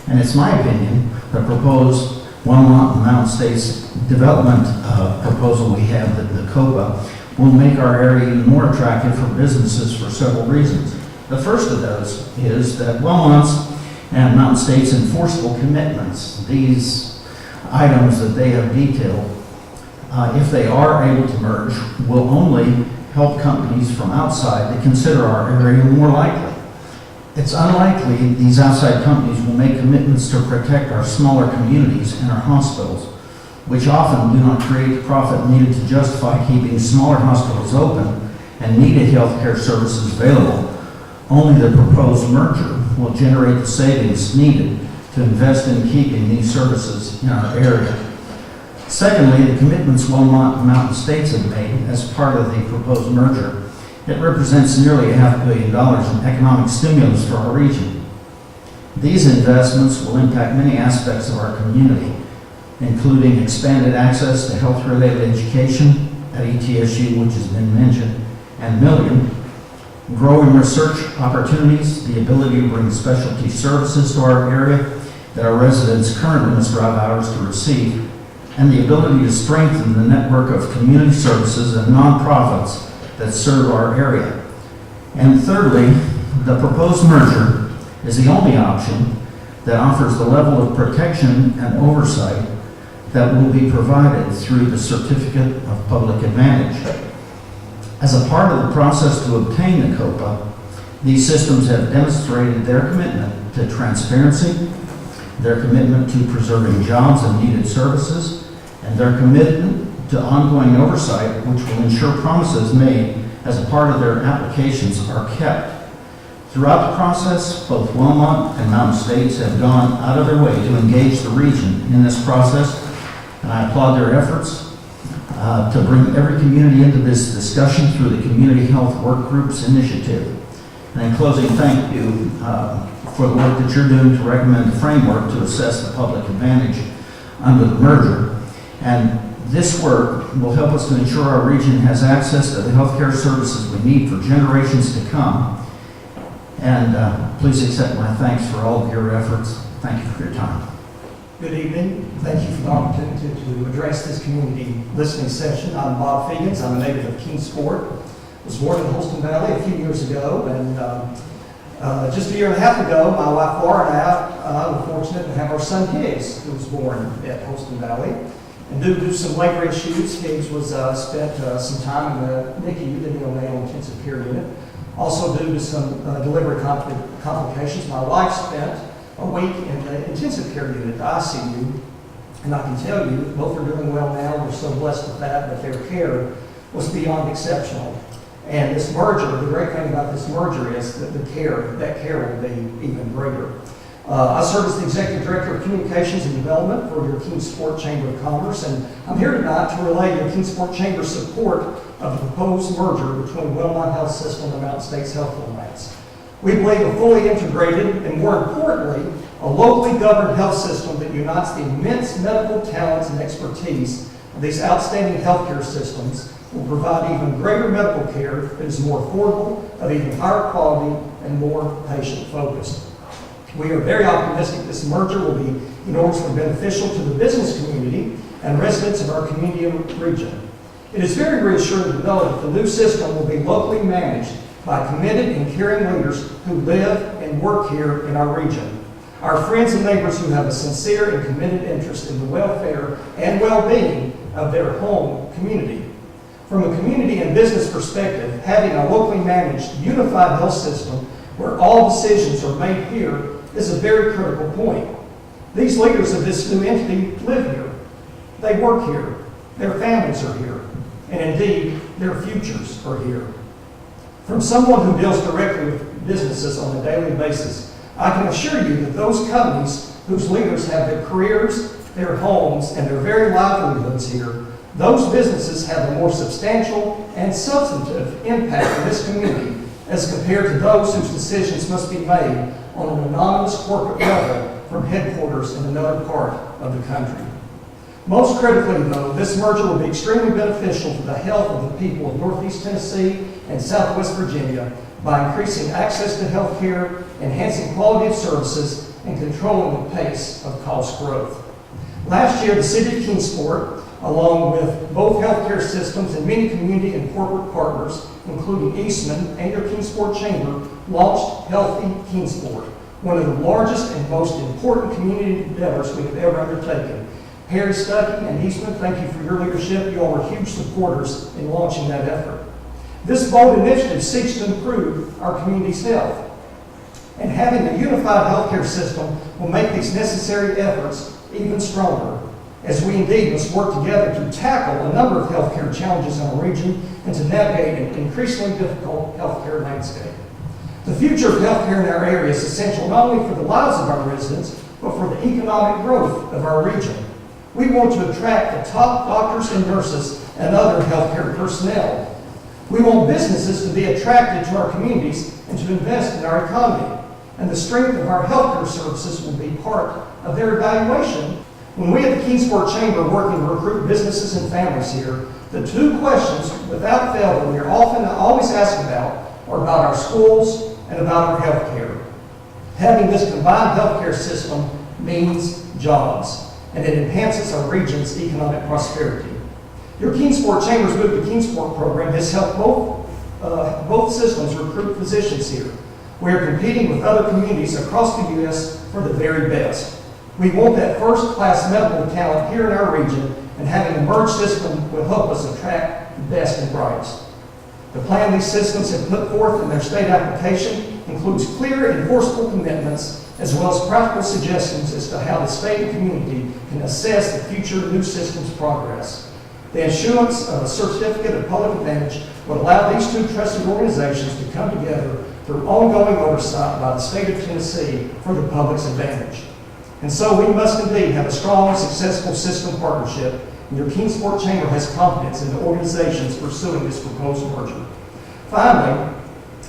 And it's my opinion, the proposed Wellmont and Mountain States development proposal we have, the COPA, will make our area even more attractive for businesses for several reasons. The first of those is that Wellmont's and Mountain States enforceable commitments, these items that they have detailed, if they are able to merge, will only help companies from outside to consider our area more likely. It's unlikely these outside companies will make commitments to protect our smaller communities and our hospitals, which often do not create the profit needed to justify keeping smaller hospitals open and needed healthcare services available. Only the proposed merger will generate the savings needed to invest in keeping these services in our area. Secondly, the commitments Wellmont and Mountain States have made as part of the proposed merger, it represents nearly $500 million in economic stimulus for our region. These investments will impact many aspects of our community, including expanded access to health-related education at ETSU, which has been mentioned, and Milligan, growing research opportunities, the ability to bring specialty services to our area that our residents currently must drive hours to receive, and the ability to strengthen the network of community services and nonprofits that serve our area. And thirdly, the proposed merger is the only option that offers the level of protection and oversight that will be provided through the Certificate of Public Advantage. As a part of the process to obtain the COPA, these systems have demonstrated their commitment to transparency, their commitment to preserving jobs and needed services, and their commitment to ongoing oversight, which will ensure promises made as a part of their applications are kept. Throughout the process, both Wellmont and Mountain States have gone out of their way to engage the region in this process, and I applaud their efforts to bring every community into this discussion through the Community Health Work Group's initiative. And in closing, thank you for the work that you're doing to recommend the framework to assess the public advantage under the merger. And this work will help us to ensure our region has access to the healthcare services we need for generations to come. And please accept my thanks for all of your efforts. Thank you for your time. Good evening. Thank you for the opportunity to address this community listening session. I'm Bob Fegans. I'm a native of Kingsport. I was born in Holston Valley a few years ago, and just a year and a half ago, my wife Laura and I were fortunate to have our son Higgs, who was born at Holston Valley. And due to some labor issues, Higgs was spent some time in the NICU, the neonatal intensive care unit. Also due to some delivery complications, my wife spent a week in the intensive care unit, the ICU, and I can tell you that both are doing well now. We're so blessed with that, but their care was beyond exceptional. And this merger, the great thing about this merger is that that care will be even greater. I serve as the Executive Director of Communications and Development for your Kingsport Chamber of Commerce, and I'm here tonight to relay your Kingsport Chamber's support of the proposed merger between Wellmont Health System and Mountain States Health Alliance. We believe a fully integrated and, more importantly, a locally governed health system that unites the immense medical talents and expertise of these outstanding healthcare systems will provide even greater medical care that is more affordable, of even higher quality, and more patient-focused. We are very optimistic this merger will be enormously beneficial to the business community and residents of our community and region. It is very reassuring to know that the new system will be locally managed by committed and caring leaders who live and work here in our region. Our friends and neighbors who have a sincere and committed interest in the welfare and well-being of their home community. From a community and business perspective, having a locally managed, unified health system where all decisions are made here is a very critical point. These leaders of this new entity live here. They work here. Their families are here. And indeed, their futures are here. From someone who deals directly with businesses on a daily basis, I can assure you that those companies whose leaders have their careers, their homes, and their very livelihoods here, those businesses have a more substantial and substantive impact in this community as compared to those whose decisions must be made on an anonymous corporate level from headquarters in another part of the country. Most critically, though, this merger will be extremely beneficial to the health of the people of Northeast Tennessee and Southwest Virginia by increasing access to health care, enhancing quality of services, and controlling the pace of cost growth. Last year, the City of Kingsport, along with both healthcare systems and many community and corporate partners, including Eastman and your Kingsport Chamber, launched Healthy Kingsport, one of the largest and most important community endeavors we have ever undertaken. Harry Stuckey and Eastman, thank you for your leadership. You all were huge supporters in launching that effort. This bold initiative seeks to improve our community's health. And having a unified healthcare system will make these necessary efforts even stronger, as we indeed must work together to tackle a number of healthcare challenges in our region and to navigate an increasingly difficult healthcare landscape. The future of healthcare in our area is essential not only for the lives of our residents, but for the economic growth of our region. We want to attract the top doctors and nurses and other healthcare personnel. We want businesses to be attracted to our communities and to invest in our economy. And the strength of our healthcare services will be part of their evaluation. When we at the Kingsport Chamber are working to recruit businesses and families here, the two questions, without fail, that we are always asked about are about our schools and about our health care. Having this combined healthcare system means jobs, and it enhances our region's economic prosperity. Your Kingsport Chamber's Move to Kingsport program has helped both systems recruit physicians here. We are competing with other communities across the U.S. for the very best. We want that first-class medical talent here in our region, and having a merged system will help us attract the best and brightest. The plan these systems have put forth in their state application includes clear enforceable commitments as well as practical suggestions as to how the state and community can assess the future new system's progress. The issuance of a certificate of public advantage would allow these two trusted organizations to come together through ongoing oversight by the state of Tennessee for the public's advantage. And so we must indeed have a strong, successful system partnership, and your Kingsport Chamber has confidence in the organizations pursuing this proposed merger. Finally,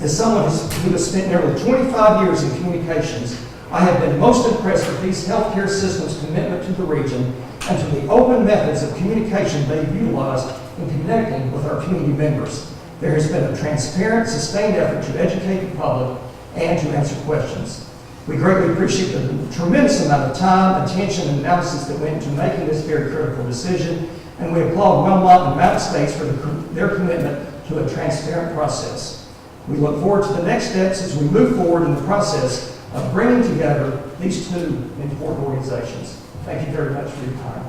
as someone who has spent nearly 25 years in communications, I have been most impressed with these healthcare systems' commitment to the region and to the open methods of communication they've utilized in connecting with our community members. There has been a transparent, sustained effort to educate the public and to answer questions. We greatly appreciate the tremendous amount of time, attention, and analysis that went into making this very critical decision, and we applaud Wellmont and Mountain States for their commitment to a transparent process. We look forward to the next steps as we move forward in the process of bringing together these two important organizations. Thank you very much for your time.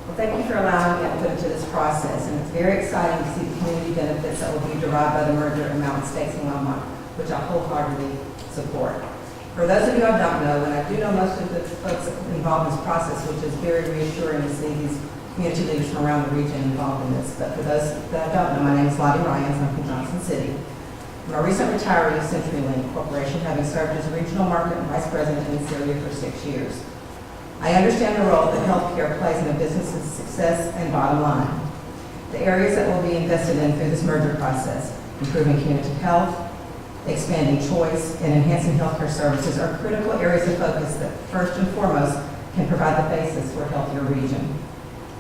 Well, thank you for allowing me input into this process, and it's very exciting to see the community benefits that will be derived by the merger of Mountain States and Wellmont, which I wholeheartedly support. For those of you I don't know, and I do know most of the folks involved in this process, which is very reassuring to see these community leaders from around the region involved in this. But for those that I don't know, my name is Lottie Ryans. I'm from Johnson City. I'm a recent retiree of CenturyLink Corporation, having served as regional market and vice president in this area for 6 years. I understand the role that healthcare plays in a business's success and bottom line. The areas that will be invested in through this merger process, improving community health, expanding choice, and enhancing healthcare services are critical areas of focus that first and foremost can provide the basis for a healthier region.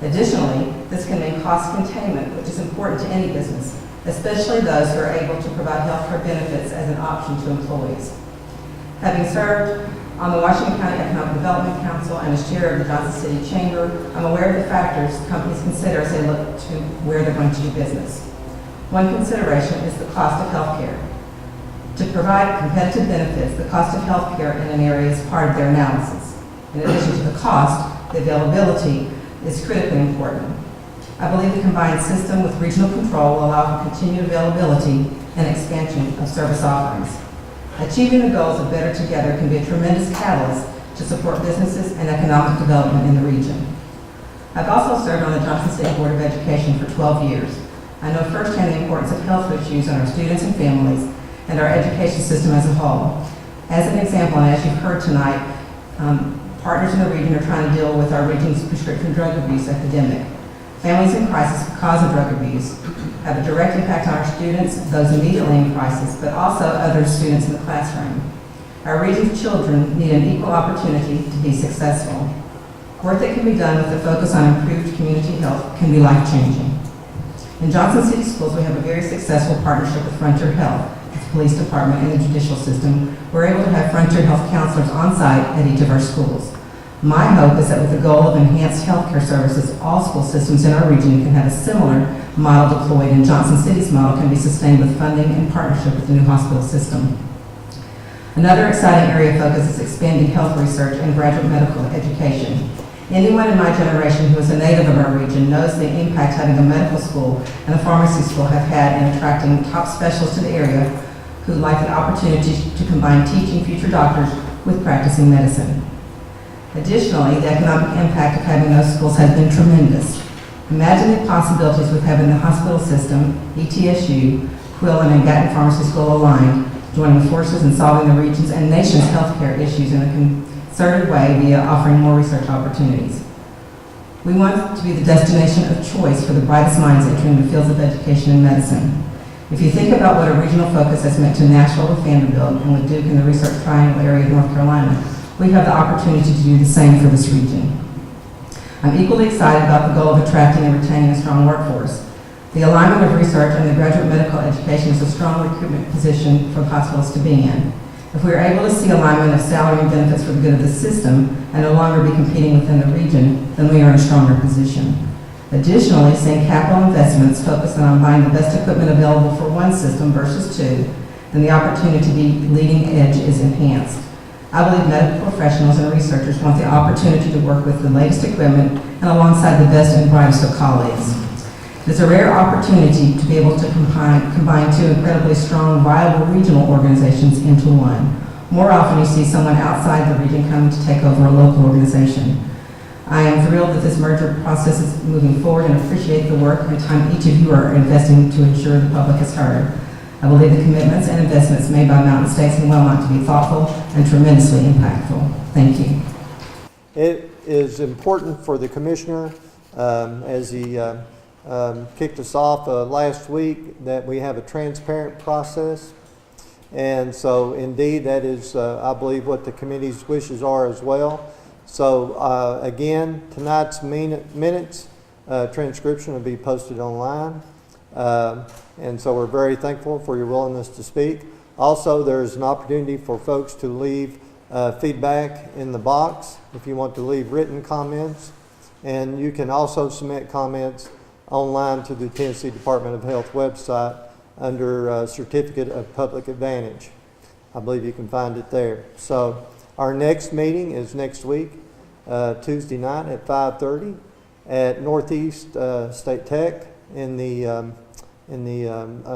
Additionally, this can mean cost containment, which is important to any business, especially those who are able to provide healthcare benefits as an option to employees. Having served on the Washington County Economic Development Council and as chair of the Johnson City Chamber, I'm aware of the factors companies consider as they look to where they're going to do business. One consideration is the cost of healthcare. To provide competitive benefits, the cost of healthcare in an area is part of their analysis. In addition to the cost, the availability is critically important. I believe the combined system with regional control will allow for continued availability and expansion of service offerings. Achieving the goals of Better Together can be a tremendous catalyst to support businesses and economic development in the region. I've also served on the Johnson City Board of Education for 12 years. I know firsthand the importance of health issues on our students and families and our education system as a whole. As an example, and as you've heard tonight, partners in the region are trying to deal with our region's prescription drug abuse epidemic. Families in crisis because of drug abuse have a direct impact on our students, those immediately in crisis, but also other students in the classroom. Our region's children need an equal opportunity to be successful. Work that can be done with a focus on improved community health can be life-changing. In Johnson City Schools, we have a very successful partnership with Frontier Health, the police department, and the judicial system. We're able to have Frontier Health counselors on site at each of our schools. My hope is that with the goal of enhanced healthcare services, all school systems in our region can have a similar model deployed, and Johnson City's model can be sustained with funding and partnership with the new hospital system. Another exciting area of focus is expanding health research and graduate medical education. Anyone in my generation who is a native of our region knows the impact having a medical school and a pharmacy school have had in attracting top specialists to the area who like the opportunity to combine teaching future doctors with practicing medicine. Additionally, the economic impact of having those schools has been tremendous. Imagine the possibilities with having the hospital system, ETSU, Quillen, and Gatton Pharmacy School aligned, joining forces and solving the region's and nation's healthcare issues in a concerted way via offering more research opportunities. We want to be the destination of choice for the brightest minds entering the fields of education and medicine. If you think about what a regional focus has meant to Nashville with Vanderbilt and with Duke in the Research Triangle area of North Carolina, we have the opportunity to do the same for this region. I'm equally excited about the goal of attracting and retaining a strong workforce. The alignment of research and the graduate medical education is a strong recruitment position for hospitals to be in. If we are able to see alignment of salary and benefits for the good of the system and no longer be competing within the region, then we are in a stronger position. Additionally, seeing capital investments focusing on buying the best equipment available for one system versus two, then the opportunity to be leading edge is enhanced. I believe medical professionals and researchers want the opportunity to work with the latest equipment and alongside the best and brightest of colleagues. It is a rare opportunity to be able to combine two incredibly strong, viable regional organizations into one. More often you see someone outside the region coming to take over a local organization. I am thrilled that this merger process is moving forward and appreciate the work and time each of you are investing to ensure the public is heard. I believe the commitments and investments made by Mountain States and Wellmont to be thoughtful and tremendously impactful. Thank you. It is important for the commissioner, as he kicked us off last week, that we have a transparent process. And so indeed that is, I believe, what the committee's wishes are as well. So again, tonight's minutes transcription will be posted online. And so we're very thankful for your willingness to speak. Also, there's an opportunity for folks to leave feedback in the box if you want to leave written comments. And you can also submit comments online to the Tennessee Department of Health website under Certificate of Public Advantage. I believe you can find it there. So our next meeting is next week, Tuesday night at 5:30 at Northeast State Tech in the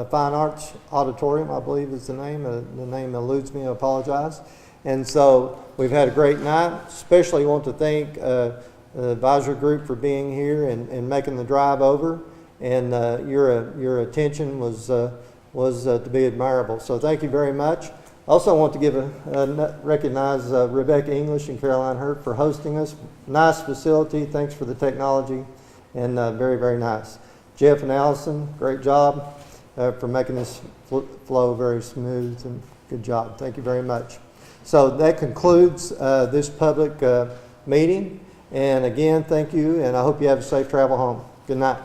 Fine Arts Auditorium, I believe is the name. The name eludes me, I apologize. And so we've had a great night. Especially want to thank the advisory group for being here and making the drive over. And your attention was to be admirable. So thank you very much. Also want to recognize Rebecca English and Caroline Hurt for hosting us. Nice facility. Thanks for the technology, and very, very nice. Jeff and Allison, great job for making this flow very smooth, and good job. Thank you very much. So that concludes this public meeting. And again, thank you, and I hope you have a safe travel home. Good night.